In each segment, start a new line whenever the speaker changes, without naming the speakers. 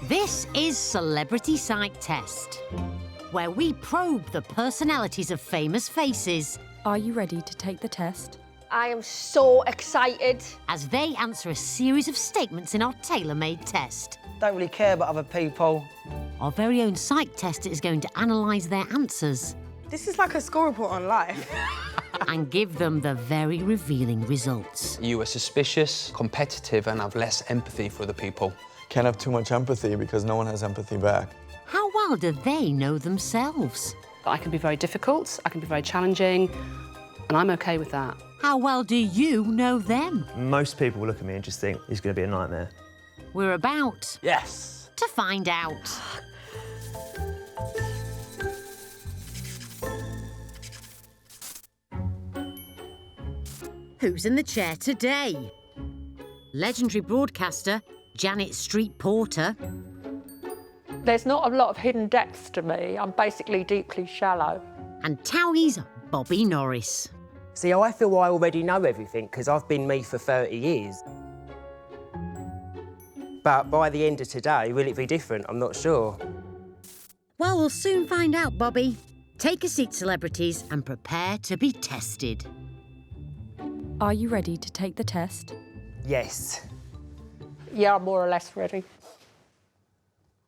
This is Celebrity Psych Test, where we probe the personalities of famous faces.
Are you ready to take the test?
I am so excited.
As they answer a series of statements in our tailor-made test.
Don't really care about other people.
Our very own psych tester is going to analyse their answers.
This is like a school report on life.
And give them the very revealing results.
You are suspicious, competitive, and have less empathy for other people.
Can't have too much empathy because no one has empathy back.
How well do they know themselves?
I can be very difficult, I can be very challenging, and I'm OK with that.
How well do you know them?
Most people will look at me and just think, he's going to be a nightmare.
We're about...
Yes!
...to find out. Who's in the chair today? Legendary broadcaster Janet Street Porter.
There's not a lot of hidden depths to me. I'm basically deeply shallow.
And TOWIE's Bobby Norris.
See, I feel I already know everything because I've been me for 30 years. But by the end of today, will it be different? I'm not sure.
Well, we'll soon find out, Bobby. Take a seat, celebrities, and prepare to be tested.
Are you ready to take the test?
Yes.
Yeah, I'm more or less ready.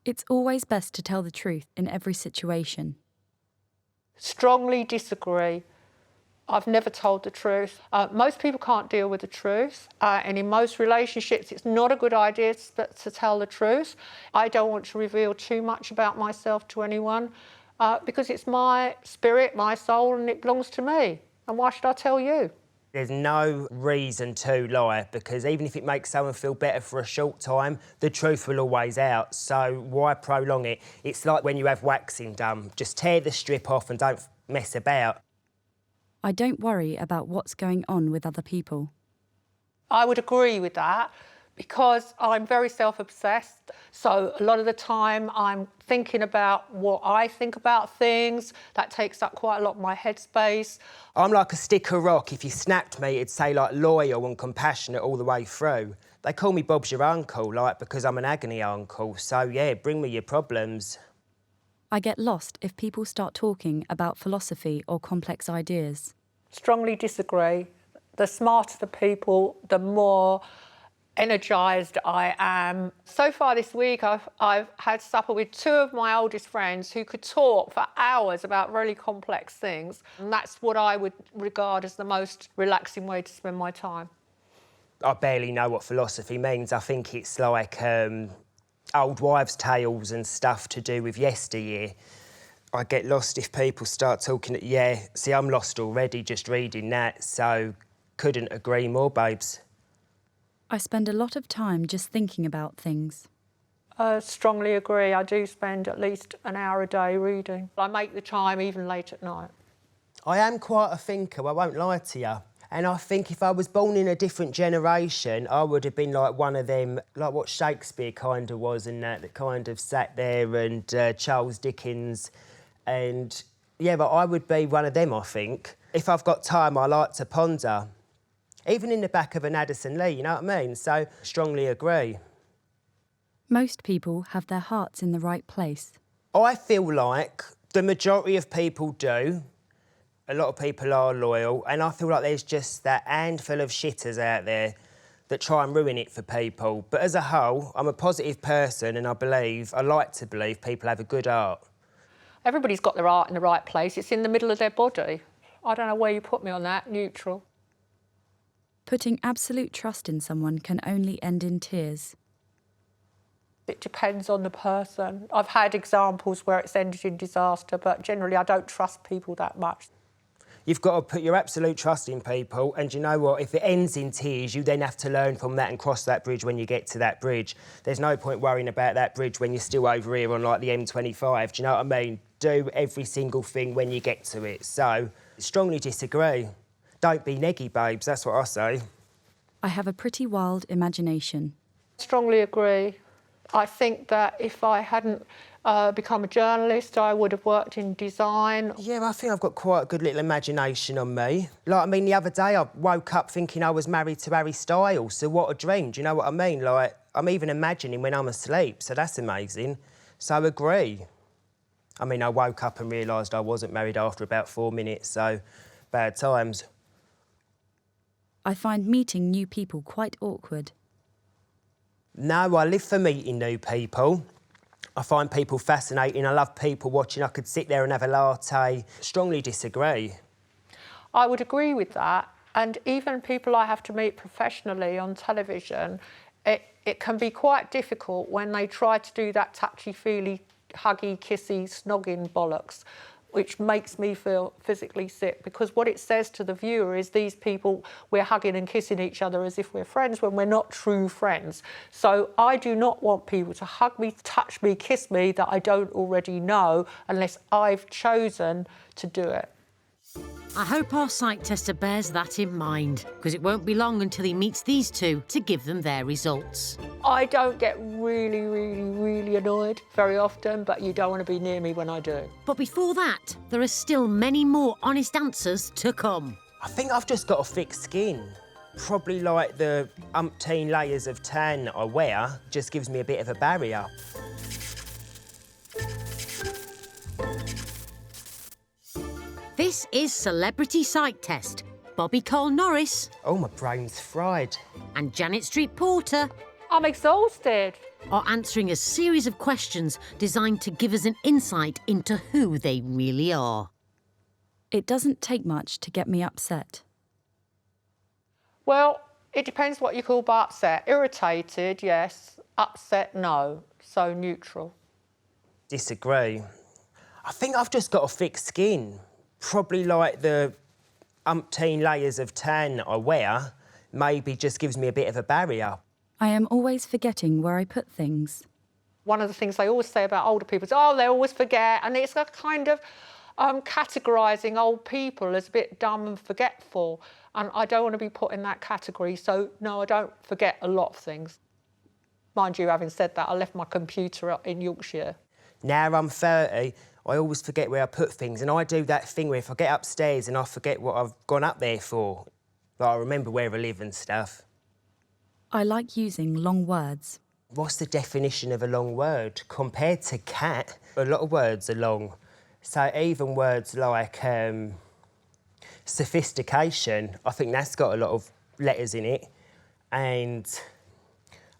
It's always best to tell the truth in every situation.
Strongly disagree. I've never told the truth. Most people can't deal with the truth, and in most relationships it's not a good idea to tell the truth. I don't want to reveal too much about myself to anyone because it's my spirit, my soul, and it belongs to me. And why should I tell you?
There's no reason to lie because even if it makes someone feel better for a short time, the truth will always out. So why prolong it? It's like when you have waxing done. Just tear the strip off and don't mess about.
I don't worry about what's going on with other people.
I would agree with that because I'm very self-obsessed. So a lot of the time I'm thinking about what I think about things. That takes up quite a lot of my headspace.
I'm like a stick of rock. If you snapped me, it'd say like loyal and compassionate all the way through. They call me Bob's your uncle, like, because I'm an agony uncle. So, yeah, bring me your problems.
I get lost if people start talking about philosophy or complex ideas.
Strongly disagree. The smarter the people, the more energised I am. So far this week, I've had supper with two of my oldest friends who could talk for hours about really complex things. And that's what I would regard as the most relaxing way to spend my time.
I barely know what philosophy means. I think it's like old wives' tales and stuff to do with yesteryear. I get lost if people start talking... Yeah, see, I'm lost already just reading that, so couldn't agree more, babes.
I spend a lot of time just thinking about things.
Strongly agree. I do spend at least an hour a day reading. I make the time even late at night.
I am quite a thinker, I won't lie to you. And I think if I was born in a different generation, I would have been like one of them, like what Shakespeare kind of was and that kind of sat there and Charles Dickens. And, yeah, but I would be one of them, I think. If I've got time, I like to ponder. Even in the back of an Addison Lee, you know what I mean? So, strongly agree.
Most people have their hearts in the right place.
I feel like the majority of people do. A lot of people are loyal, and I feel like there's just that handful of shitters out there that try and ruin it for people. But as a whole, I'm a positive person, and I like to believe people have a good heart.
Everybody's got their heart in the right place. It's in the middle of their body. I don't know where you put me on that, neutral.
Putting absolute trust in someone can only end in tears.
It depends on the person. I've had examples where it's ended in disaster, but generally I don't trust people that much.
You've got to put your absolute trust in people, and you know what? If it ends in tears, you then have to learn from that and cross that bridge when you get to that bridge. There's no point worrying about that bridge when you're still over here on, like, the M25. Do you know what I mean? Do every single thing when you get to it. So, strongly disagree. Don't be neggy, babes, that's what I say.
I have a pretty wild imagination.
Strongly agree. I think that if I hadn't become a journalist, I would have worked in design.
Yeah, I think I've got quite a good little imagination on me. Like, I mean, the other day I woke up thinking I was married to Harry Styles, so what a dream, do you know what I mean? Like, I'm even imagining when I'm asleep, so that's amazing. So I agree. I mean, I woke up and realised I wasn't married after about 4 minutes, so bad times.
I find meeting new people quite awkward.
No, I live for meeting new people. I find people fascinating. I love people watching. I could sit there and have a latte. Strongly disagree.
I would agree with that. And even people I have to meet professionally on television, it can be quite difficult when they try to do that touchy-feely, huggy, kissy, snogging bollocks, which makes me feel physically sick, because what it says to the viewer is these people, we're hugging and kissing each other as if we're friends when we're not true friends. So I do not want people to hug me, touch me, kiss me that I don't already know unless I've chosen to do it.
I hope our psych tester bears that in mind, because it won't be long until he meets these two to give them their results.
I don't get really, really, really annoyed very often, but you don't want to be near me when I do.
But before that, there are still many more honest answers to come.
I think I've just got a thick skin. Probably like the umpteen layers of tan that I wear just gives me a bit of a barrier.
This is Celebrity Psych Test. Bobby Cole Norris
Oh, my brain's fried.
and Janet Street Porter
I'm exhausted.
are answering a series of questions designed to give us an insight into who they really are.
It doesn't take much to get me upset.
Well, it depends what you call by upset. Irritated, yes. Upset, no. So neutral.
Disagree. I think I've just got a thick skin. Probably like the umpteen layers of tan that I wear maybe just gives me a bit of a barrier.
I am always forgetting where I put things.
One of the things they always say about older people is, oh, they always forget. And it's a kind of categorising old people as a bit dumb and forgetful. And I don't want to be put in that category. So, no, I don't forget a lot of things. Mind you, having said that, I left my computer up in Yorkshire.
Now I'm 30, I always forget where I put things, and I do that thing where if I get upstairs and I forget what I've gone up there for, like I remember where I live and stuff.
I like using long words.
What's the definition of a long word? Compared to cat, a lot of words are long. So even words like sophistication, I think that's got a lot of letters in it. And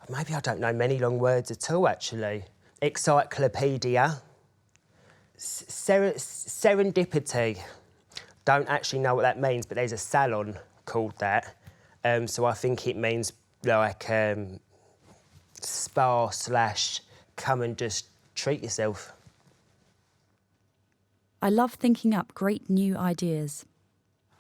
maybe I don't know many long words at all, actually. Encyclopedia. Serendipity. Don't actually know what that means, but there's a salon called that. So I think it means like spa / come and just treat yourself.
I love thinking up great new ideas.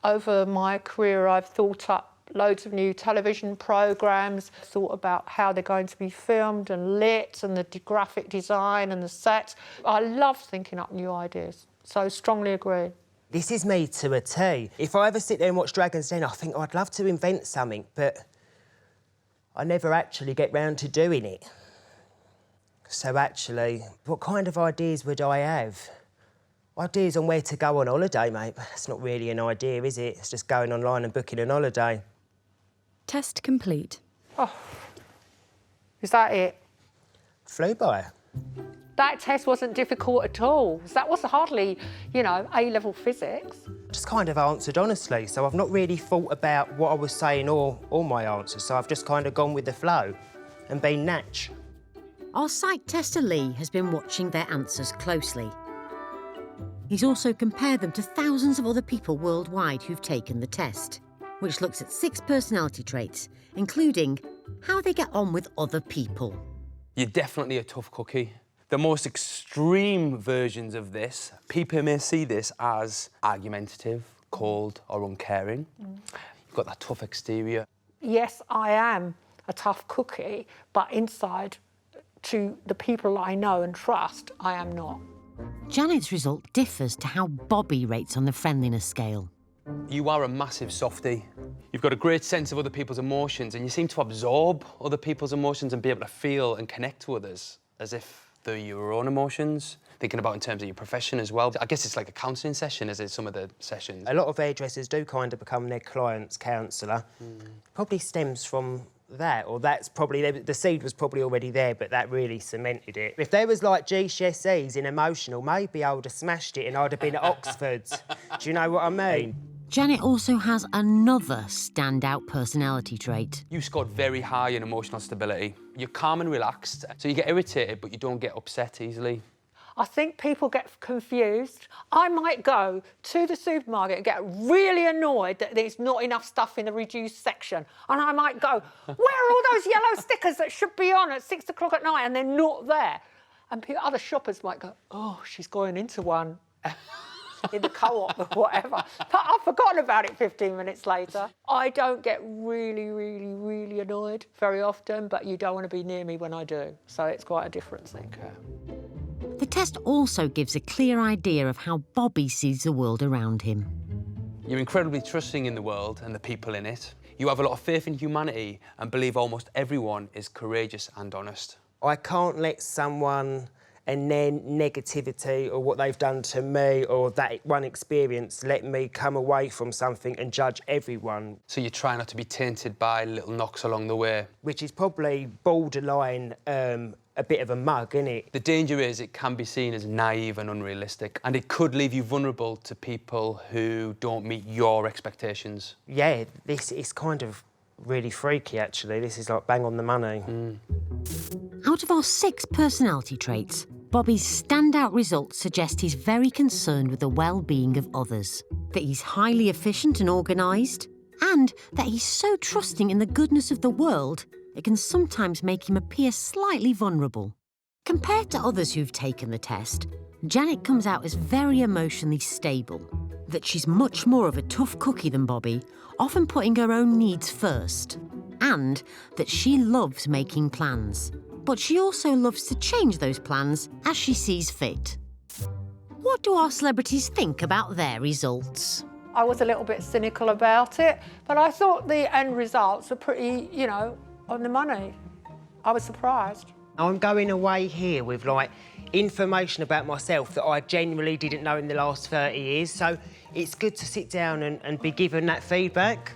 Over my career, I've thought up loads of new television programmes, thought about how they're going to be filmed and lit and the graphic design and the set. I love thinking up new ideas, so strongly agree.
This is me to a T. If I ever sit there and watch Dragon's Den, I think I'd love to invent something, but I never actually get round to doing it. So actually, what kind of ideas would I have? Ideas on where to go on holiday, mate. That's not really an idea, is it? It's just going online and booking an holiday.
Test complete.
Oh, is that it?
Flew by.
That test wasn't difficult at all. That was hardly, you know, A-level physics.
Just kind of answered honestly, so I've not really thought about what I was saying or my answers, so I've just kind of gone with the flow and been natch.
Our psych tester Lee has been watching their answers closely. He's also compared them to thousands of other people worldwide who've taken the test, which looks at 6 personality traits, including how they get on with other people.
You're definitely a tough cookie. The most extreme versions of this, people may see this as argumentative, cold or uncaring. You've got that tough exterior.
Yes, I am a tough cookie, but inside, to the people I know and trust, I am not.
Janet's result differs to how Bobby rates on the friendliness scale.
You are a massive softie. You've got a great sense of other people's emotions, and you seem to absorb other people's emotions and be able to feel and connect to others as if they're your own emotions. Thinking about in terms of your profession as well. I guess it's like a counselling session, as in some of the sessions.
A lot of hairdressers do kind of become their client's counsellor. Probably stems from that, or that's probably... The seed was probably already there, but that really cemented it. If there was, like, GCSEs in emotional, maybe I would have smashed it and I'd have been at Oxford. Do you know what I mean?
Janet also has another standout personality trait.
You scored very high in emotional stability. You're calm and relaxed, so you get irritated, but you don't get upset easily.
I think people get confused. I might go to the supermarket and get really annoyed that there's not enough stuff in the reduced section. And I might go, where are all those yellow stickers that should be on at 6 o'clock at night and they're not there? And other shoppers might go, oh, she's going into one in the co-op or whatever. But I've forgotten about it 15 minutes later. I don't get really annoyed very often, but you don't want to be near me when I do. So it's quite a difference, I think.
The test also gives a clear idea of how Bobby sees the world around him.
You're incredibly trusting in the world and the people in it. You have a lot of faith in humanity and believe almost everyone is courageous and honest.
I can't let someone and their negativity or what they've done to me or that one experience let me come away from something and judge everyone.
So you try not to be tainted by little knocks along the way.
Which is probably borderline a bit of a mug, isn't it?
The danger is it can be seen as naive and unrealistic, and it could leave you vulnerable to people who don't meet your expectations.
Yeah, this is kind of really freaky, actually. This is like bang on the money.
Out of our 6 personality traits, Bobby's standout results suggest he's very concerned with the well-being of others, that he's highly efficient and organised, and that he's so trusting in the goodness of the world it can sometimes make him appear slightly vulnerable. Compared to others who've taken the test, Janet comes out as very emotionally stable, that she's much more of a tough cookie than Bobby, often putting her own needs first, and that she loves making plans, but she also loves to change those plans as she sees fit. What do our celebrities think about their results?
I was a little bit cynical about it, but I thought the end results were pretty, you know, on the money. I was surprised.
I'm going away here with, like, information about myself that I genuinely didn't know in the last 30 years, so it's good to sit down and be given that feedback.